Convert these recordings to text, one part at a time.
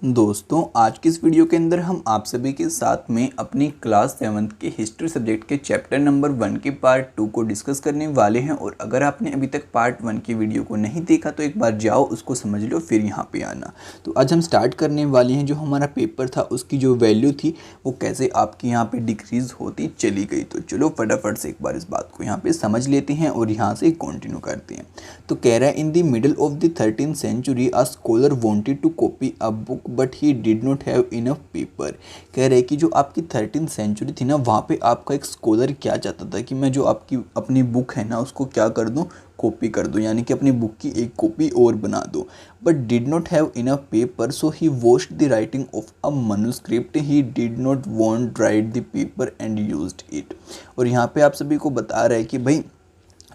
दोस्तों आज की इस वीडियो के अंदर हम आप सभी के साथ में अपनी क्लास 7th के हिस्ट्री सब्जेक्ट के चैप्टर नंबर 1 के पार्ट 2 को डिस्कस करने वाले हैं। और अगर आपने अभी तक पार्ट 1 की वीडियो को नहीं देखा तो एक बार जाओ उसको समझ लो फिर यहाँ पे आना। तो आज हम स्टार्ट करने वाले हैं। जो हमारा पेपर था उसकी जो वैल्यू थी वो कैसे आपकी यहाँ पे डिक्रीज होती चली गई। तो चलो फटाफट से एक बार इस बात को यहाँ पे समझ लेते हैं और यहाँ से कंटिन्यू करते हैं। तो कह रहा है in the middle of the 13th century a scholar wanted to copy a book but he did not have enough paper. कह रहे हैं कि जो आपकी 13th सेंचुरी थी ना, वहाँ पे आपका एक स्कॉलर क्या चाहता था कि मैं जो आपकी अपनी बुक है ना उसको क्या कर दूँ, कॉपी कर दूँ, यानी कि अपनी बुक की एक कॉपी और बना दो। But did not have enough paper so he washed the writing of a manuscript he did not want right the paper and used it. और यहाँ पे आप सभी को बता रहा है कि भाई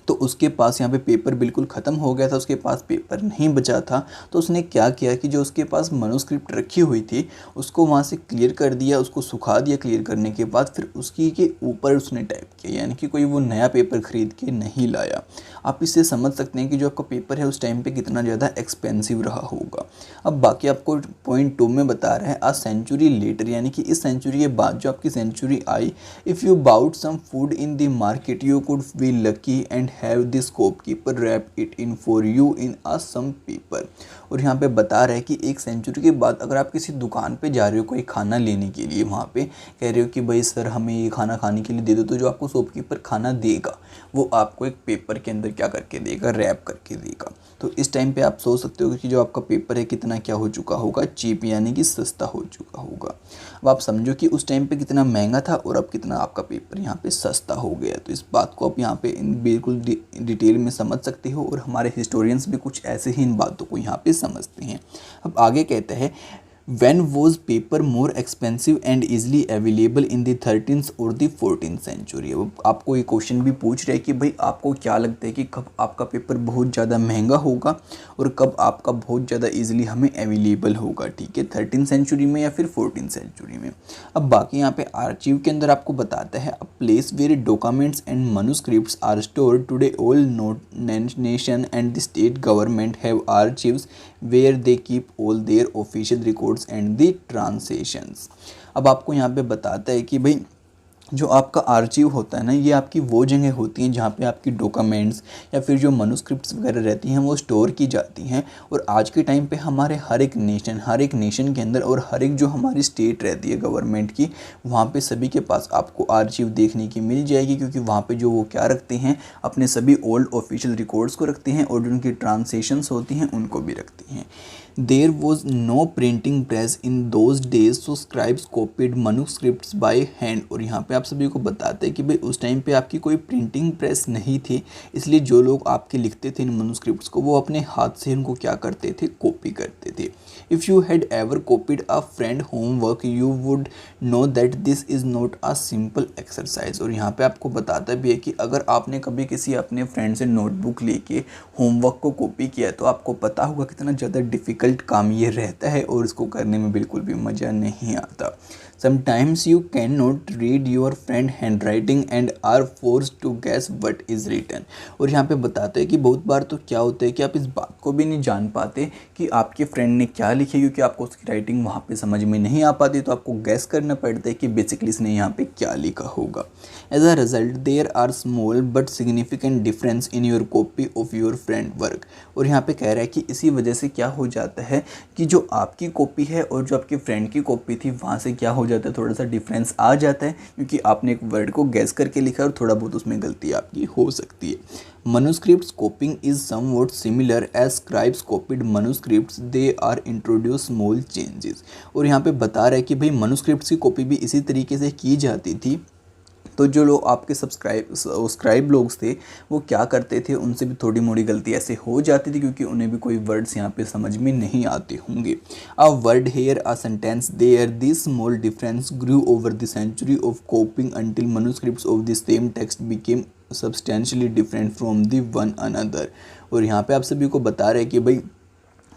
तो उसके पास यहाँ पे पेपर बिल्कुल ख़त्म हो गया था, उसके पास पेपर नहीं बचा था। तो उसने क्या किया कि जो उसके पास मनुस्क्रिप्ट रखी हुई थी उसको वहाँ से क्लियर कर दिया, उसको सुखा दिया। क्लियर करने के बाद फिर उसकी के ऊपर उसने टाइप किया, यानी कि कोई वो नया पेपर ख़रीद के नहीं लाया। आप इससे समझ सकते हैं कि जो आपका पेपर है उस टाइम पर कितना ज़्यादा एक्सपेंसिव रहा होगा। अब बाकी आपको पॉइंट 2 में बता रहा है आ सेंचुरी लेटर, यानी कि इस सेंचुरी के बाद जो आपकी सेंचुरी आई, if you bought some food in the market you could be lucky and have the shopkeeper wrap it in for you in a some paper. और यहाँ पे बता रहा है कि एक सेंचुरी के बाद अगर आप किसी दुकान पे जा रहे हो कोई खाना लेने के लिए, वहाँ पे कह रहे हो कि भाई सर हमें ये खाना खाने के लिए दे दो, तो जो आपको शॉपकीपर खाना देगा वो आपको एक पेपर के अंदर क्या करके देगा, रैप करके देगा। तो इस टाइम पे आप सोच सकते हो कि जो आपका पेपर है कितना क्या हो चुका होगा, चीप, यानी कि सस्ता हो चुका होगा। अब आप समझो कि उस टाइम पे कितना महंगा था और अब कितना आपका पेपर यहाँ पे सस्ता हो गया। तो इस बात को आप यहाँ पे बिल्कुल डिटेल में समझ सकते हो और हमारे हिस्टोरियंस भी कुछ ऐसे ही इन बातों को यहाँ पे समझते हैं। अब आगे कहते हैं When was paper more expensive and easily available in the 13th और the 14th century। अब आपको ये क्वेश्चन भी पूछ रहे हैं कि भाई आपको क्या लगता है कि कब आपका पेपर बहुत ज़्यादा महंगा होगा और कब आपका बहुत ज़्यादा इजीली हमें अवेलेबल होगा, ठीक है, 13th सेंचुरी में या फिर 14th सेंचुरी में। अब बाकी यहाँ पे आर्चीव के अंदर आपको बताता है a place where documents and manuscripts are stored today all nation and the state government have archives where they keep all their official records and the translations. अब आपको यहाँ पे बताता है कि भाई जो आपका आर्चीव होता है ना, ये आपकी वो जगह होती हैं जहाँ पे आपकी डॉक्यूमेंट्स या फिर जो मनुस्क्रिप्ट्स वगैरह रहती हैं वो स्टोर की जाती हैं। और आज के टाइम पे हमारे हर एक नेशन के अंदर और हर एक जो हमारी स्टेट रहती है गवर्नमेंट की, वहाँ पे सभी के पास आपको आर्चीव देखने की मिल जाएगी, क्योंकि वहाँ पे जो वो क्या रखते हैं, अपने सभी ओल्ड ऑफिशियल रिकॉर्ड्स को रखते हैं और जो उनकी ट्रांसलेशंस होती हैं उनको भी रखती हैं। There was no printing press in those days, so scribes copied manuscripts by hand। और यहाँ पे आप सभी को बताते हैं कि भाई उस टाइम पे आपकी कोई प्रिंटिंग प्रेस नहीं थी, इसलिए जो लोग आपके लिखते थे इन मनुस्क्रिप्ट्स को वो अपने हाथ से इनको क्या करते थे, कॉपी करते थे। If you had ever copied a friend homework you would know that this is not a simple exercise. और यहाँ पे आपको बताता भी है कि अगर आपने कभी किसी अपने फ्रेंड से नोटबुक लेके होमवर्क को कॉपी किया तो आपको पता होगा कितना ज़्यादा डिफ़िकल्ट काम ये रहता है और इसको करने में बिल्कुल भी मज़ा नहीं आता। Sometimes you can not read your friend handwriting and are force to guess what is written. और यहाँ पे बताते हैं कि बहुत बार तो क्या होता है कि आप इस बात को भी नहीं जान पाते कि आपके फ्रेंड ने क्या लिखी, क्योंकि आपको उसकी राइटिंग वहाँ पे समझ में नहीं आ पाती, तो आपको गैस करना पड़ता है कि बेसिकली इसने यहाँ पे क्या लिखा होगा। As a result there are small but significant difference in your copy of your friend work. और यहाँ पे कह रहा है कि इसी वजह से क्या हो जाता है कि जो आपकी कॉपी है और जो आपके फ्रेंड की कॉपी थी वहाँ से क्या हो जाता है, थोड़ा सा डिफरेंस आ जाता है, क्योंकि आपने एक वर्ड को गैस करके लिखा है और थोड़ा बहुत उसमें गलती आपकी हो सकती है। Manuscripts copying is somewhat similar as scribes copied manuscripts, they are introduced small changes। और यहाँ पे बता रहा है कि भाई मनुस्क्रिप्ट्स की कॉपी भी इसी तरीके से की जाती थी। तो जो लोग आपके स्क्राइब लोग थे वो क्या करते थे, उनसे भी थोड़ी मोड़ी गलती ऐसे हो जाती थी, क्योंकि उन्हें भी कोई वर्ड्स यहाँ पे समझ में नहीं आते होंगे। A word here a sentence there this small difference grew over the century of copying until manuscripts of the same text became substantially different from the one another. और यहाँ पे आप सभी को बता रहे हैं कि भाई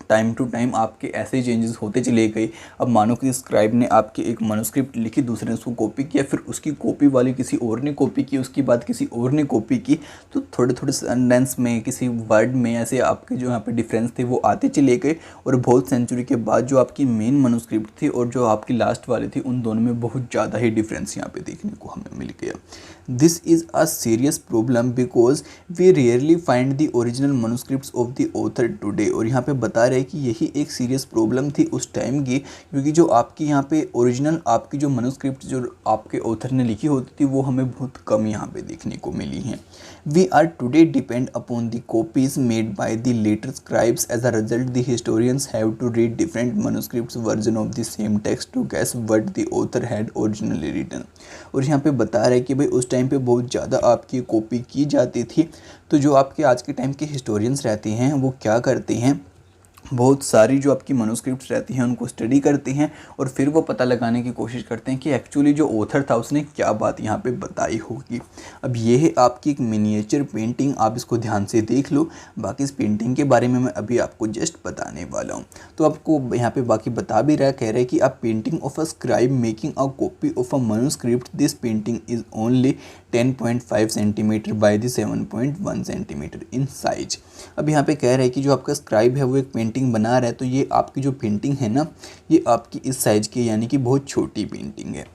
टाइम टू टाइम आपके ऐसे चेंजेस होते चले गए। अब मानो कि स्क्राइब ने आपकी एक मनुस्क्रिप्ट लिखी, दूसरे ने उसको कॉपी किया, फिर उसकी कॉपी वाली किसी और ने कॉपी की, उसके बाद किसी और ने कॉपी की, तो थोड़े थोड़े सेंटेंस में, किसी वर्ड में ऐसे आपके जो यहाँ पे डिफरेंस थे वो आते चले गए। और बहुत सेंचुरी के बाद जो आपकी मेन मनुस्क्रिप्ट थी और जो आपकी लास्ट वाली थी, उन दोनों में बहुत ज़्यादा ही डिफरेंस यहाँ पे देखने को हमें मिल गया। This is a serious problem because we rarely find the original manuscripts of the author today. और यहाँ पे बता रहे हैं कि यही एक सीरियस प्रॉब्लम थी उस टाइम की, क्योंकि जो आपकी यहाँ पे ओरिजिनल आपकी जो मनुस्क्रिप्ट जो आपके ऑथर ने लिखी होती थी वो हमें बहुत कम यहाँ पे देखने को मिली हैं। We are today depend upon the copies made by the later scribes. As a result the historians have to read different manuscripts version of the same text to guess what the author had originally written. और यहाँ पे बता रहे हैं कि भाई उस time पे बहुत ज़्यादा आपकी कॉपी की जाती थी। तो जो आपके आज के टाइम के हिस्टोरियंस रहते हैं वो क्या करते हैं, बहुत सारी जो आपकी मनुस्क्रिप्ट्स रहती हैं उनको स्टडी करते हैं और फिर वो पता लगाने की कोशिश करते हैं कि एक्चुअली जो ऑथर था उसने क्या बात यहाँ पे बताई होगी। अब ये है आपकी एक मिनिएचर पेंटिंग, आप इसको ध्यान से देख लो। बाकी इस पेंटिंग के बारे में मैं अभी आपको जस्ट बताने वाला हूँ। तो आपको यहाँ पे बाकी बता भी रहा, कह रहा है कि अ painting of a scribe making a copy of a manuscript, this painting is only 10.5 centimetre by the 7.1 centimetre in size. अब यहाँ पे कह रहा है कि जो आपका स्क्राइब है वो एक पेंटिंग बना रहा है, तो ये आपकी जो पेंटिंग है ना, ये आपकी इस साइज की यानी कि बहुत छोटी पेंटिंग है।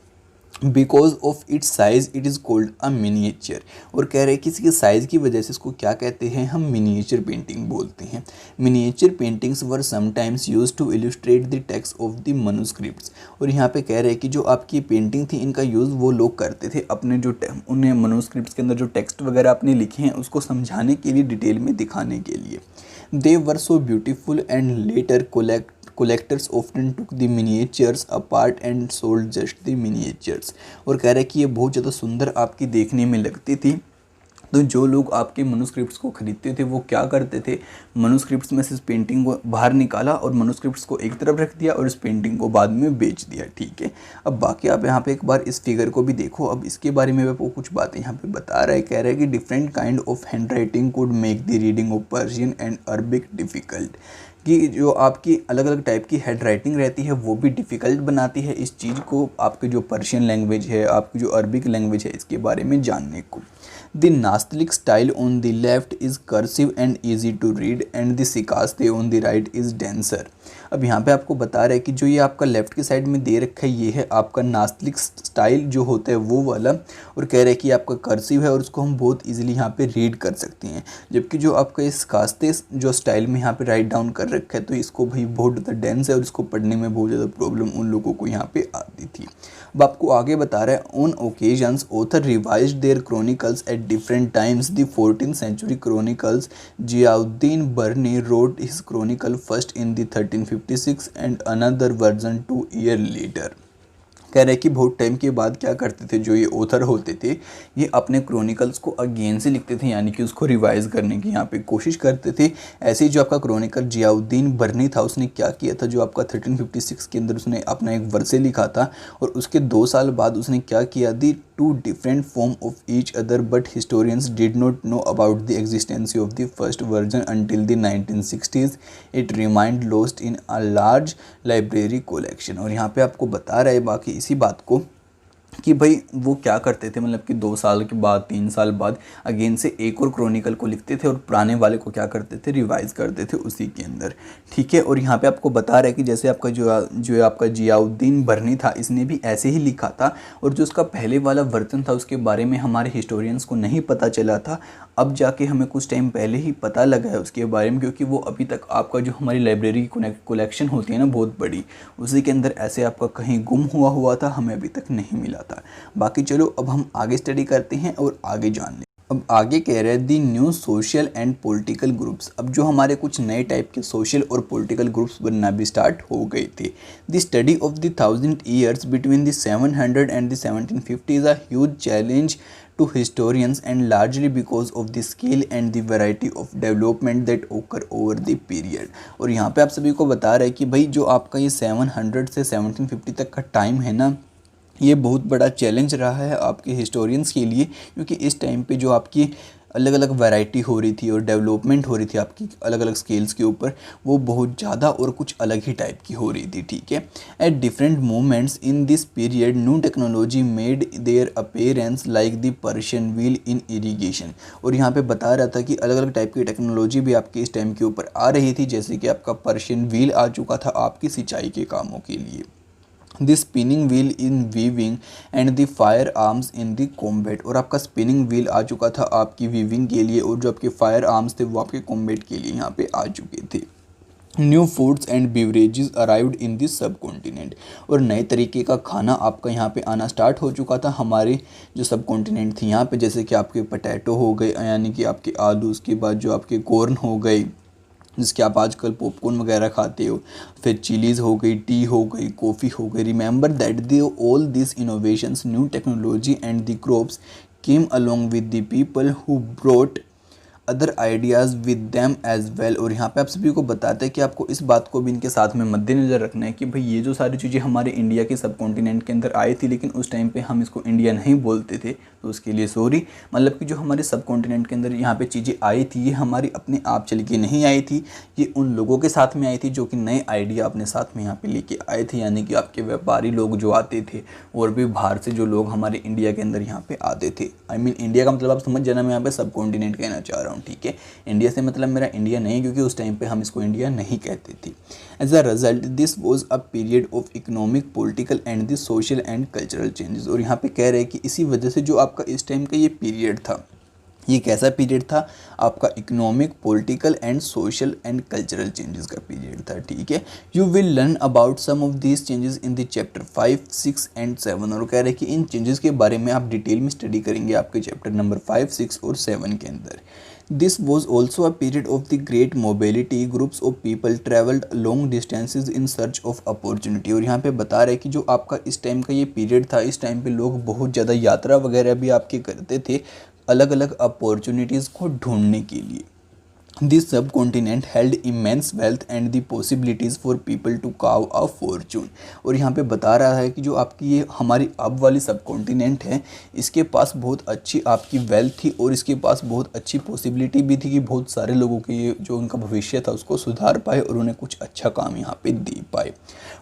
Because of its size it is called a miniature. और कह रहे हैं कि इसके साइज़ की वजह से इसको क्या कहते हैं, हम मिनिएचर पेंटिंग बोलते हैं। Miniature paintings were sometimes use to illustrate the text of the manuscripts. और यहाँ पे कह रहे हैं कि जो आपकी पेंटिंग थी इनका यूज़ वो लोग करते थे अपने जो उन्हें मनुस्क्रिप्ट्स के अंदर जो टेक्स्ट वगैरह आपने लिखे हैं उसको समझाने के लिए, डिटेल में दिखाने के लिए। They were so beautiful and later collectors often took the miniatures apart and sold just the miniatures। और कह रहा है कि ये बहुत ज़्यादा सुंदर आपकी देखने में लगती थी। तो जो लोग आपके मनुस्क्रिप्ट्स को ख़रीदते थे वो क्या करते थे, मनुस्क्रिप्ट्स में से इस पेंटिंग को बाहर निकाला और मनुस्क्रिप्ट्स को एक तरफ रख दिया और इस पेंटिंग को बाद में बेच दिया। ठीक है, अब बाकी आप यहाँ पे एक बार इस फिगर को भी देखो। अब इसके बारे में आपको कुछ बातें यहाँ पे बता रहा है, कह रहा है कि different kind of hand writing could make the reading of Persian and Arabic difficult. कि जो आपकी अलग अलग टाइप की हैंड राइटिंग रहती है वो भी डिफ़िकल्ट बनाती है इस चीज़ को, आपकी जो पर्शियन लैंग्वेज है, आपकी जो अरबिक लैंग्वेज है, इसके बारे में जानने को। The Nastaliq style on the left is cursive and easy to read and the Sikaste on the right is denser। अब यहाँ पे आपको बता रहा है कि जो ये आपका लेफ्ट की साइड में दे रखा है ये है आपका नास्तिक स्टाइल जो होता है वो वाला। और कह रहा है कि आपका कर्सिव है और उसको हम बहुत इजीली यहाँ पे रीड कर सकते हैं। जबकि जो आपका इस कास्ते जो स्टाइल में यहाँ पे राइट डाउन कर रखा है तो इसको भाई बहुत ज़्यादा डेंस है और इसको पढ़ने में बहुत ज़्यादा प्रॉब्लम उन लोगों को यहाँ पे आती थी। अब आपको आगे बता रहा है, on occasions author revised their chronicles at different times. The 14th century chronicles, Ziauddin Barani wrote his chronicle first in the 1356 and another version 2 years later। कह रहे हैं कि बहुत टाइम के बाद क्या करते थे जो ये ऑथर होते थे, ये अपने क्रॉनिकल्स को अगेन से लिखते थे, यानी कि उसको रिवाइज करने की यहाँ पे कोशिश करते थे। ऐसे ही जो आपका क्रॉनिकल जियाउद्दीन बर्नी था उसने क्या किया था, जो आपका 1356 के अंदर उसने अपना एक वर्से लिखा था और उसके 2 साल बाद उसने क्या किया, the two different form of each other but historians did not know about the existence of the first version until the 1960s। It remained lost in a large library collection. और यहाँ पे आपको बता रहा है बाकी इसी बात को कि भाई वो क्या करते थे, मतलब कि 2 साल के बाद 3 साल बाद अगेन से एक और क्रॉनिकल को लिखते थे और पुराने वाले को क्या करते थे, रिवाइज करते थे उसी के अंदर। ठीक है, और यहाँ पे आपको बता रहा है कि जैसे आपका जो आपका जियाउद्दीन बर्नी था इसने भी ऐसे ही लिखा था और जो उसका पहले वाला वर्जन था उसके बारे में हमारे हिस्टोरियंस को नहीं पता चला था। अब जाके हमें कुछ टाइम पहले ही पता लगा है उसके बारे में, क्योंकि वो अभी तक आपका जो हमारी लाइब्रेरी कलेक्शन होती है ना बहुत बड़ी, उसी के अंदर ऐसे आपका कहीं गुम हुआ था, हमें अभी तक नहीं मिला था। बाकी चलो अब हम आगे स्टडी करते हैं और आगे जान लें। अब आगे कह रहे हैं दी new social and political groups. अब जो हमारे कुछ नए टाइप के सोशल और पॉलिटिकल ग्रुप्स बनना भी स्टार्ट हो गए थे। The study of the 1000 years between the 700 and the 1750 is a huge challenge to historians and largely because of the scale and the variety of development that occur over the period। और यहाँ पे आप सभी को बता रहे हैं कि भाई जो आपका ये 700 से 1750 तक का टाइम है ना, ये बहुत बड़ा चैलेंज रहा है आपके हिस्टोरियंस के लिए, क्योंकि इस टाइम पे जो आपकी अलग अलग वैरायटी हो रही थी और डेवलपमेंट हो रही थी आपकी अलग अलग स्केल्स के ऊपर, वो बहुत ज़्यादा और कुछ अलग ही टाइप की हो रही थी, ठीक है। At different moments in this period new technology made their appearance like the Persian wheel in irrigation. और यहाँ पे बता रहा था कि अलग अलग टाइप की टेक्नोलॉजी भी आपके इस टाइम के ऊपर आ रही थी, जैसे कि आपका पर्शियन व्हील आ चुका था आपकी सिंचाई के कामों के लिए, the spinning wheel in weaving and the fire arms in the combat. और आपका स्पिनिंग व्हील आ चुका था आपकी वीविंग के लिए, और जो आपके फायर आर्म्स थे वो आपके कॉम्बैट के लिए यहाँ पे आ चुके थे। New foods and beverages arrived in this subcontinent. और नए तरीके का खाना आपका यहाँ पे आना स्टार्ट हो चुका था हमारे जो सब कॉन्टिनेंट थी यहाँ पे, जैसे कि आपके पोटैटो हो गए, यानी कि आपके आलू, उसके बाद जो आपके कॉर्न हो गए जिसके आप आजकल पॉपकॉर्न वगैरह खाते हो, फिर चिलीज़ हो गई, टी हो गई, कॉफ़ी हो गई। Remember that the all this innovations, new technology and the crops came along with the people who brought other ideas with them as well. और यहाँ पे आप सभी को बताते हैं कि आपको इस बात को भी इनके साथ में मद्देनज़र रखना है कि भाई ये जो सारी चीज़ें हमारे इंडिया के सब कॉन्टिनेंट के अंदर आई थी, लेकिन उस टाइम पे हम इसको इंडिया नहीं बोलते थे, तो उसके लिए सॉरी। मतलब कि जो हमारे सब कॉन्टिनेंट के अंदर यहाँ पे चीज़ें आई थी, ये हमारी अपने आप चल के नहीं आई थी, ये उन लोगों के साथ में आई थी जो कि नए आइडिया अपने साथ में यहाँ पे लेके आए थे, यानी कि आपके व्यापारी लोग जो आते थे और भी बाहर से जो लोग हमारे इंडिया के अंदर यहाँ पे आते थे। आई मीन इंडिया का मतलब आप समझ जाना, मैं यहाँ पे सब कॉन्टिनेंट कहना चाह रहा हूँ, ठीक है। इंडिया से मतलब मेरा इंडिया नहीं, क्योंकि उस टाइम पे हम इसको इंडिया नहीं कहते थे। As a result this was a period of economic, political and the social and cultural changes. और यहाँ पे कह रहे हैं कि इसी वजह से जो आपका इस टाइम का ये पीरियड था, ये कैसा पीरियड था, आपका economic, political and social and cultural changes का पीरियड था, ठीक है। You will learn about some of these changes in the chapter 5, 6 and 7। और कह रहे हैं कि इन चेंजेस के बारे में आप डिटेल में स्टडी करेंगे आपके चैप्टर नंबर 5, 6 और 7 के अंदर। This was also a period of the great mobility. Groups of people traveled long distances in search of opportunity। और यहाँ पे बता रहे हैं कि जो आपका इस टाइम का ये पीरियड था, इस टाइम पे लोग बहुत ज़्यादा यात्रा वगैरह भी आपके करते थे अलग अलग अपॉर्चुनिटीज़ को ढूंढने के लिए। This subcontinent held immense wealth and the possibilities for people to carve a fortune। और यहाँ पे बता रहा है कि जो आपकी ये हमारी अब वाली सबकॉन्टिनेंट है, इसके पास बहुत अच्छी आपकी वेल्थ थी और इसके पास बहुत अच्छी पॉसिबिलिटी भी थी कि बहुत सारे लोगों के ये जो उनका भविष्य था उसको सुधार पाए और उन्हें कुछ अच्छा काम यहाँ पे दे पाए।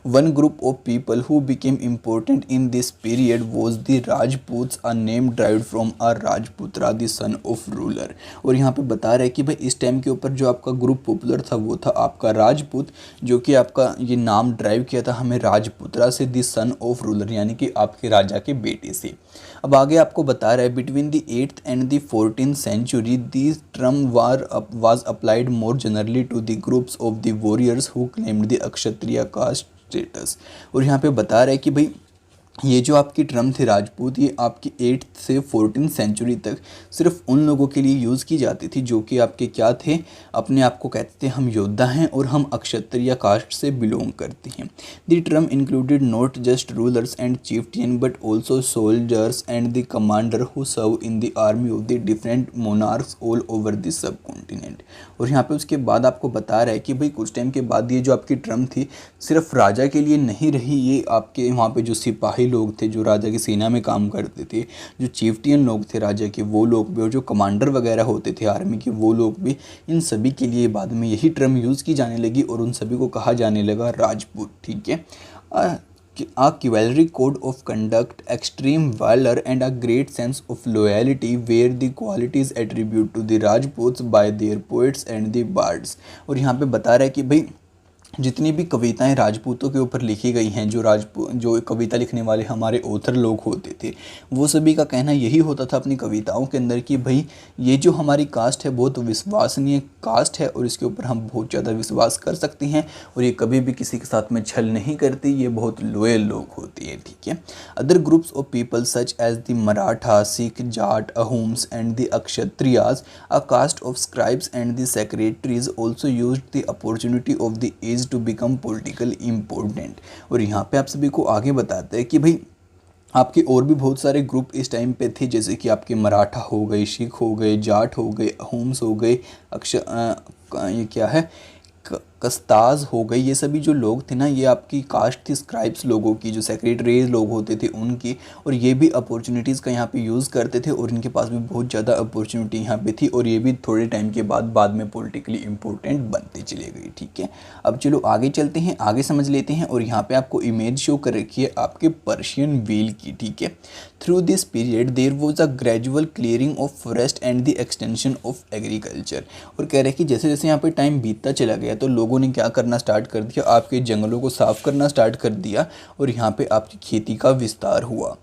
One group of people who became important in this period was the Rajputs, a name derived from a Rajputra the son of ruler. और यहाँ पे बता रहे हैं कि भाई इस टाइम के ऊपर जो आपका ग्रुप पॉपुलर था वो था आपका राजपूत, जो कि आपका ये नाम ड्राइव किया था हमें राजपुत्रा से, द सन ऑफ रूलर, यानी कि आपके राजा के बेटे से। अब आगे आपको बता रहा है between the 8th and the 14th century this term was applied more generally to the groups of the warriors who claimed the Kshatriya caste status. और यहाँ पे बता रहे हैं कि भाई ये जो आपकी टर्म थी राजपूत, ये आपकी 8th से 14th सेंचुरी तक सिर्फ उन लोगों के लिए यूज़ की जाती थी जो कि आपके क्या थे, अपने आप को कहते थे हम योद्धा हैं और हम अक्षत्रिय कास्ट से बिलोंग करते हैं। The term included not just rulers and chieftain but also soldiers and the commander who serve in the army of the different monarchs all over the subcontinent. और यहाँ पे उसके बाद आपको बता रहा है कि भाई कुछ टाइम के बाद ये जो आपकी टर्म थी सिर्फ राजा के लिए नहीं रही, ये आपके वहाँ पे जो सिपाही लोग थे जो राजा की सेना में काम करते थे, जो चीफ्टियन लोग थे राजा के वो लोग भी, और जो कमांडर वगैरह होते थे आर्मी के वो लोग भी, इन सभी के लिए बाद में यही टर्म यूज़ की जाने लगी और उन सभी को कहा जाने लगा राजपूत, ठीक है। A chivalry code of conduct, extreme valor and a great sense of loyalty were the qualities attributed to the Rajputs by their poets and the bards। और यहाँ पे बता रहा है कि भाई जितनी भी कविताएं राजपूतों के ऊपर लिखी गई हैं, जो कविता लिखने वाले हमारे ऑथर लोग होते थे, वो सभी का कहना यही होता था अपनी कविताओं के अंदर कि भाई ये जो हमारी कास्ट है बहुत विश्वसनीय कास्ट है और इसके ऊपर हम बहुत ज़्यादा विश्वास कर सकते हैं और ये कभी भी किसी के साथ में छल नहीं करती, ये बहुत लोयल लोग होती है, ठीक है। Other groups of people such as the Maratha, Sikh, Jat, Ahoms and the Kshatriyas, a caste of scribes and the secretaries also used the opportunity of the age to become political important. और यहाँ पे आप सभी को आगे बताते हैं कि भाई आपके और भी बहुत सारे ग्रुप इस टाइम पे थे, जैसे कि आपके मराठा हो गए, सिख हो गए, जाट हो गए, होम्स हो गए, ये क्या है, कस्ताज हो गई, ये सभी जो लोग थे ना, ये आपकी कास्ट थी स्क्राइब्स लोगों की, जो सेक्रेटरीज लोग होते थे उनकी, और ये भी अपॉर्चुनिटीज़ का यहाँ पे यूज़ करते थे और इनके पास भी बहुत ज़्यादा अपॉर्चुनिटी यहाँ पे थी, और ये भी थोड़े टाइम के बाद में पॉलिटिकली इंपॉर्टेंट बनते चले गए। ठीक है, अब चलो आगे चलते हैं, आगे समझ लेते हैं। और यहाँ पे आपको इमेज शो कर रखी है आपके पर्शियन व्हील की। ठीक है, through this period there was a gradual clearing of forest and the extension of agriculture. और कह रहे हैं कि जैसे जैसे यहाँ पे टाइम बीतता चला गया तो लोगों ने क्या करना स्टार्ट कर दिया, आपके जंगलों को साफ करना स्टार्ट कर दिया और यहाँ पे आपकी खेती का विस्तार हुआ।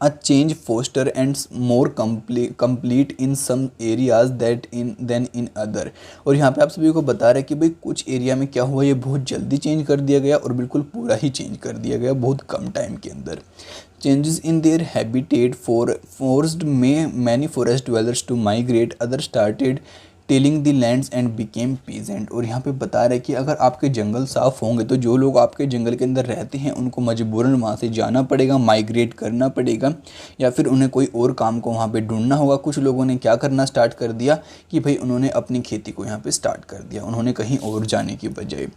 A change faster and more complete in some areas than in other। और यहाँ पे आप सभी को बता रहे हैं कि भाई कुछ एरिया में क्या हुआ, ये बहुत जल्दी चेंज कर दिया गया और बिल्कुल पूरा ही चेंज कर दिया गया बहुत कम टाइम के अंदर। Changes in their habitat forced many forest dwellers to migrate, others started telling the lands and became peasant. और यहाँ पे बता रहे हैं कि अगर आपके जंगल साफ़ होंगे तो जो लोग आपके जंगल के अंदर रहते हैं उनको मजबूरन वहाँ से जाना पड़ेगा, माइग्रेट करना पड़ेगा, या फिर उन्हें कोई और काम को वहाँ पे ढूंढना होगा। कुछ लोगों ने क्या करना स्टार्ट कर दिया कि भाई उन्होंने अपनी खेती को यहाँ पे स्टार्ट कर दिया, उन्होंने कहीं और जाने की बजाय।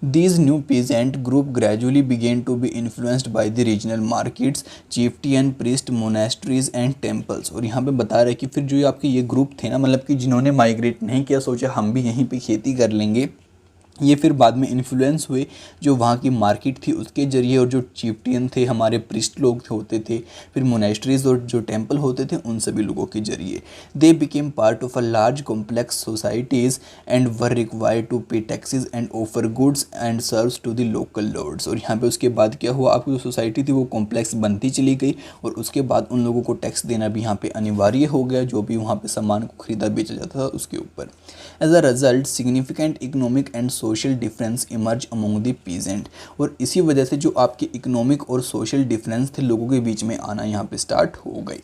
These new peasant group gradually began to be influenced by the regional markets, chieftain, priest, monasteries and temples. और यहाँ पे बता रहे हैं कि फिर जो आपके ये ग्रुप थे ना, मतलब कि जिन्होंने माइग्रेट नहीं किया, सोचा हम भी यहीं पे खेती कर लेंगे, ये फिर बाद में इन्फ्लुएंस हुए जो वहाँ की मार्केट थी उसके ज़रिए, और जो चिफ्टियन थे, हमारे प्रिस्ट लोग होते थे, फिर मोनेस्ट्रीज और जो टेम्पल होते थे, उन सभी लोगों के ज़रिए। They became part of a large complex societies and were required to pay taxes and offer goods and services to the local lords. और यहाँ पे उसके बाद क्या हुआ, आपकी जो सोसाइटी थी वो कॉम्प्लेक्स बनती चली गई और उसके बाद उन लोगों को टैक्स देना भी यहाँ पे अनिवार्य हो गया, जो भी वहाँ पे सामान को खरीदा बेचा जाता था उसके ऊपर। As a result significant economic and social difference emerge among the peasant. और इसी वजह से जो आपके इकोनॉमिक और सोशल डिफरेंस थे लोगों के बीच में आना यहाँ पे स्टार्ट हो गई।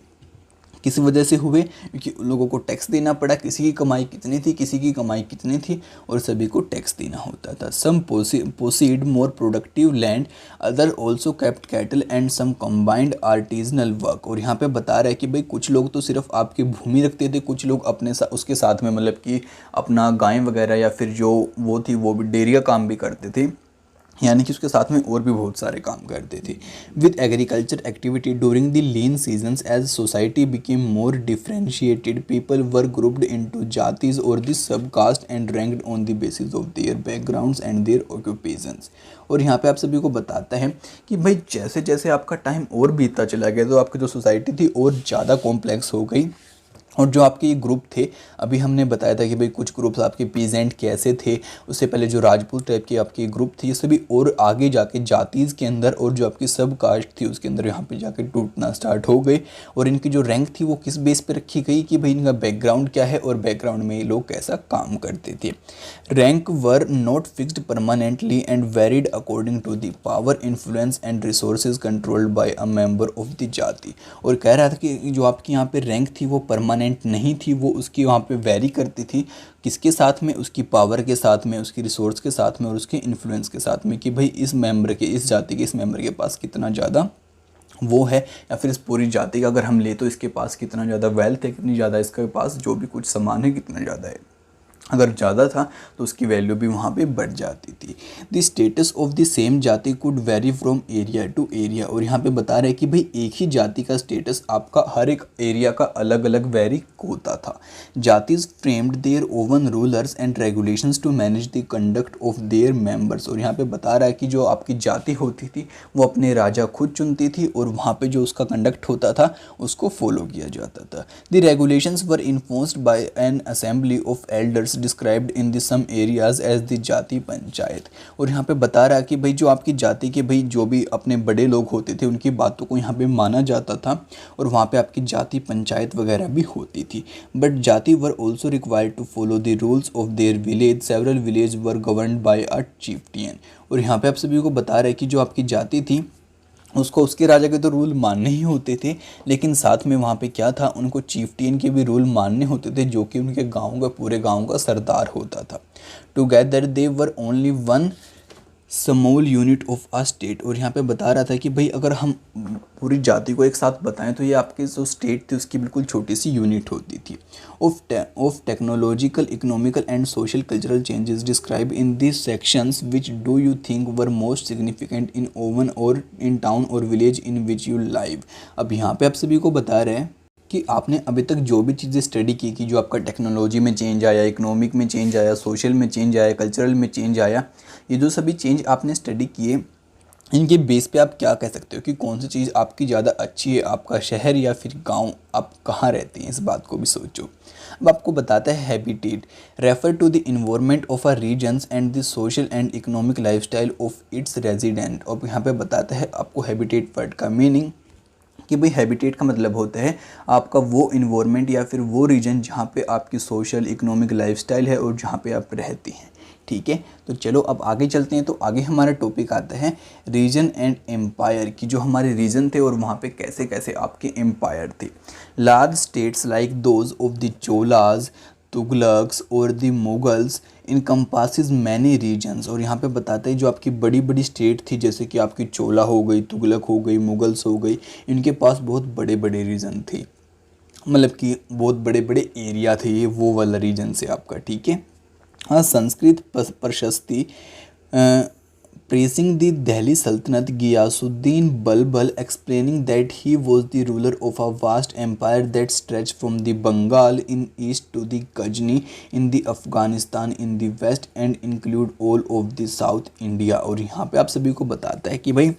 किस वजह से हुए, क्योंकि उन लोगों को टैक्स देना पड़ा, किसी की कमाई कितनी थी, किसी की कमाई कितनी थी, और सभी को टैक्स देना होता था। Some possessed more productive land, other also kept cattle and some combined artisanal work. और यहाँ पे बता रहा है कि भाई कुछ लोग तो सिर्फ आपकी भूमि रखते थे, कुछ लोग अपने उसके साथ में मतलब कि अपना गाय वगैरह या फिर जो वो थी वो भी डेयरी का काम भी करते थे, यानी कि उसके साथ में और भी बहुत सारे काम करते थे। With agriculture activity during the lean seasons as society became more differentiated, people were grouped into jatis और the subcaste and ranked on the basis of their backgrounds and their occupations. और यहाँ पे आप सभी को बताता है कि भाई जैसे जैसे आपका टाइम और बीतता चला गया तो आपकी जो सोसाइटी थी और ज़्यादा कॉम्प्लेक्स हो गई, और जो आपके ये ग्रुप थे, अभी हमने बताया था कि भाई कुछ ग्रुप्स आपके पीजेंट कैसे थे, उससे पहले जो राजपूत टाइप की आपकी ग्रुप थी, ये सभी और आगे जाके जातीज़ के अंदर और जो आपकी सब कास्ट थी उसके अंदर यहाँ पे जाके टूटना स्टार्ट हो गए। और इनकी जो रैंक थी वो किस बेस पे रखी गई कि भाई इनका बैकग्राउंड क्या है और बैकग्राउंड में ये लोग कैसा काम करते थे। Rank were not fixed permanently and varied according to the power, influence and resources controlled by a member of the jati. और कह रहा था कि जो आपकी यहाँ पे रैंक थी वो परमानेंट नहीं थी, वो उसकी वहाँ पे वेरी करती थी, किसके साथ में, उसकी पावर के साथ में, उसकी रिसोर्स के साथ में और उसके इन्फ्लुएंस के साथ में, कि भाई इस मेंबर के, इस जाति के इस मेंबर के पास कितना ज़्यादा वो है, या फिर इस पूरी जाति का अगर हम ले तो इसके पास कितना ज़्यादा वेल्थ है, कितनी ज़्यादा इसके पास जो भी कुछ सामान है कितना ज़्यादा है। अगर ज़्यादा था तो उसकी वैल्यू भी वहाँ पे बढ़ जाती थी। The status of the same jati could vary from area to area. और यहाँ पे बता रहे हैं कि भाई एक ही जाति का स्टेटस आपका हर एक एरिया का अलग अलग वेरी होता था। Jatis framed their own rulers and regulations to manage the conduct of their members. और यहाँ पे बता रहा है कि जो आपकी जाति होती थी वो अपने राजा खुद चुनती थी और वहाँ पे जो उसका कंडक्ट होता था उसको फॉलो किया जाता था। The regulations were enforced by an assembly of elders described in the some areas as the jati panchayat. और यहाँ पे बता रहा है कि भाई जो आपकी जाति के भाई जो भी अपने बड़े लोग होते थे उनकी बातों को यहाँ पे माना जाता था और वहाँ पे आपकी जाति पंचायत वगैरह भी होती थी। But jati were also required to follow the rules of their village, several village were governed by a chieftain. और यहाँ पे आप सभी को बता रहे हैं कि जो आपकी जाति थी उसको उसके राजा के तो रूल मानने ही होते थे, लेकिन साथ में वहाँ पे क्या था, उनको चीफ्टियन के भी रूल मानने होते थे जो कि उनके गांव का, पूरे गांव का सरदार होता था। Together they were only one small unit of a state. और यहाँ पे बता रहा था कि भाई अगर हम पूरी जाति को एक साथ बताएं तो ये आपकी जो स्टेट थी उसकी बिल्कुल छोटी सी यूनिट होती थी। Of technological, economical and social cultural changes describe in this sections which do you think were most significant in oven और इन टाउन और village in which you live. अब यहाँ पे आप सभी को बता रहे हैं कि आपने अभी तक जो भी चीज़ें स्टडी की कि जो आपका टेक्नोलॉजी में चेंज आया, इकोनॉमिक में चेंज आया, सोशल में चेंज आया, कल्चरल में चेंज आया, ये जो सभी चेंज आपने स्टडी किए इनके बेस पे आप क्या कह सकते हो कि कौन सी चीज़ आपकी ज़्यादा अच्छी है, आपका शहर या फिर गांव, आप कहाँ रहते हैं, इस बात को भी सोचो। अब आपको बताता है habitat refer to the environment of a regions and the social and economic lifestyle of its resident. और यहाँ पे बताता है आपको हैबिटेट वर्ड का मीनिंग कि भाई हैबिटेट का मतलब होता है आपका वो इन्वायरमेंट या फिर वो रीजन जहाँ पे आपकी सोशल इकोनॉमिक लाइफस्टाइल है और जहाँ पे आप रहते हैं। ठीक है, तो चलो अब आगे चलते हैं। तो आगे हमारा टॉपिक आता है रीजन एंड एम्पायर की, जो हमारे रीजन थे और वहाँ पे कैसे कैसे आपके एम्पायर थे। Large states like those of the Cholas, Tughlaqs और द मुगल्स इनकम्पासिस मैनी रीजन्स। और यहाँ पे बताते हैं जो आपकी बड़ी बड़ी स्टेट थी जैसे कि आपकी चोला हो गई, तुगलक हो गई, मुगल्स हो गई, इनके पास बहुत बड़े बड़े रीजन थे, मतलब कि बहुत बड़े बड़े एरिया थे, ये वो वाला रीजन से आपका। ठीक है, हाँ, संस्कृत प्रशस्ति praising the Delhi Sultanate, Ghiyasuddin Balbal explaining that he was the ruler of a vast empire that stretched from the Bengal in east to the Ghazni in the Afghanistan in the west and include all of the South India। और यहाँ पे आप सभी को बताता है कि भाई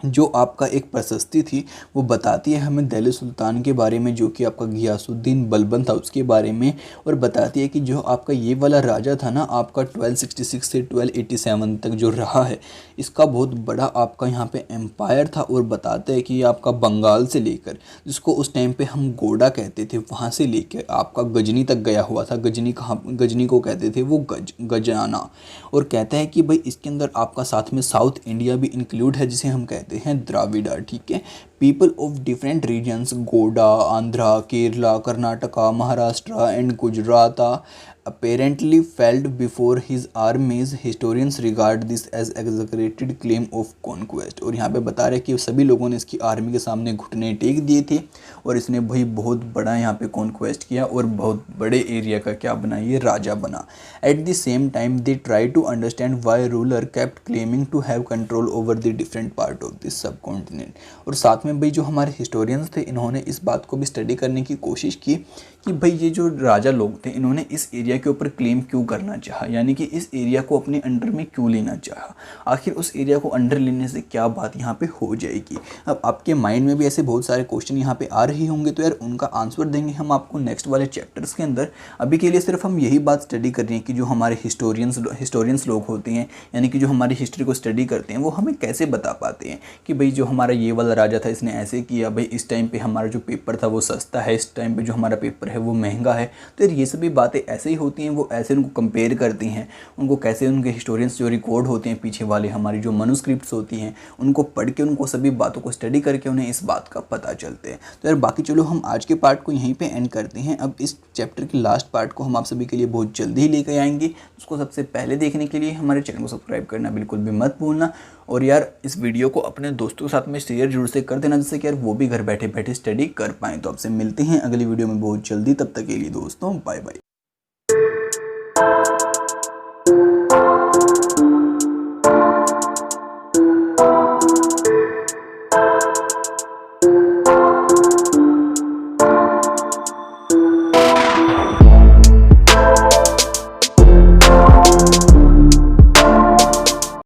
जो आपका एक प्रशस्ति थी वो बताती है हमें दिल्ली सुल्तान के बारे में, जो कि आपका घियासुद्दीन बलबन था उसके बारे में, और बताती है कि जो आपका ये वाला राजा था ना आपका 1266 से 1287 तक जो रहा है, इसका बहुत बड़ा आपका यहाँ पे एम्पायर था। और बताते हैं कि ये आपका बंगाल से लेकर, जिसको उस टाइम पे हम गोडा कहते थे, वहाँ से लेकर आपका गजनी तक गया हुआ था। गजनी कहाँ, गजनी को कहते थे वो गजाना। और कहता है कि भाई इसके अंदर आपका साथ में साउथ इंडिया भी इंक्लूड है जिसे हम कहते हैं द्राविड़ा। ठीक है, पीपल ऑफ डिफरेंट रीजन्स गोडा, Andhra, Kerala, Karnataka, Maharashtra and Gujarat apparently fell before his armies. Historians regard this as exaggerated claim of conquest। और यहाँ पे बता रहे कि सभी लोगों ने इसकी आर्मी के सामने घुटने टेक दिए थे और इसने भाई बहुत बड़ा यहाँ पे कॉन्क्वेस्ट किया और बहुत बड़े एरिया का क्या बना, ये राजा बना। At the same time they try to understand why ruler kept claiming to have control over the different part of this subcontinent. और साथ में भाई जो हमारे हिस्टोरियंस थे इन्होंने इस बात को भी स्टडी करने की कोशिश की कि भाई ये जो राजा लोग थे इन्होंने इस एरिया के ऊपर क्लेम क्यों करना चाहा, यानी कि इस एरिया को अपने अंडर में क्यों लेना चाहा, आखिर उस एरिया को अंडर लेने से क्या बात यहाँ पे हो जाएगी। अब आपके माइंड में भी ऐसे बहुत सारे क्वेश्चन यहाँ पे आ रहे होंगे, तो यार उनका आंसर देंगे हम आपको नेक्स्ट वाले चैप्टर्स के अंदर। अभी के लिए सिर्फ हम यही बात स्टडी कर रहे हैं कि जो हमारे हिस्टोरियंस लोग होते हैं, यानी कि जो हमारी हिस्ट्री को स्टडी करते हैं, वो हमें कैसे बता पाते हैं कि भाई जो हमारा ये वाला राजा था इसने ऐसे किया, भाई इस टाइम पे हमारा जो पेपर था वो सस्ता है, इस टाइम पे जो हमारा पेपर है वो महंगा है। तो यार ये सभी बातें ऐसे ही होती हैं, वो ऐसे उनको कंपेयर करती हैं, उनको कैसे उनके हिस्टोरियंस जो रिकॉर्ड होते हैं पीछे वाले, हमारी जो मनुस्क्रिप्ट्स होती हैं उनको पढ़ के, उनको सभी बातों को स्टडी करके उन्हें इस बात का पता चलते हैं। तो यार बाकी चलो हम आज के पार्ट को यहीं पे एंड करते हैं। अब इस चैप्टर के लास्ट पार्ट को हम आप सभी के लिए बहुत जल्दी ही लेकर आएंगे। उसको सबसे पहले देखने के लिए हमारे चैनल को सब्सक्राइब करना बिल्कुल भी मत भूलना। और यार इस वीडियो को अपने दोस्तों के साथ में शेयर जरूर से कर देना, जिससे कि यार वो भी घर बैठे बैठे स्टडी कर पाएँ। तो आपसे मिलते हैं अगली वीडियो में बहुत जल्दी, तब तक के लिए दोस्तों बाय बाय।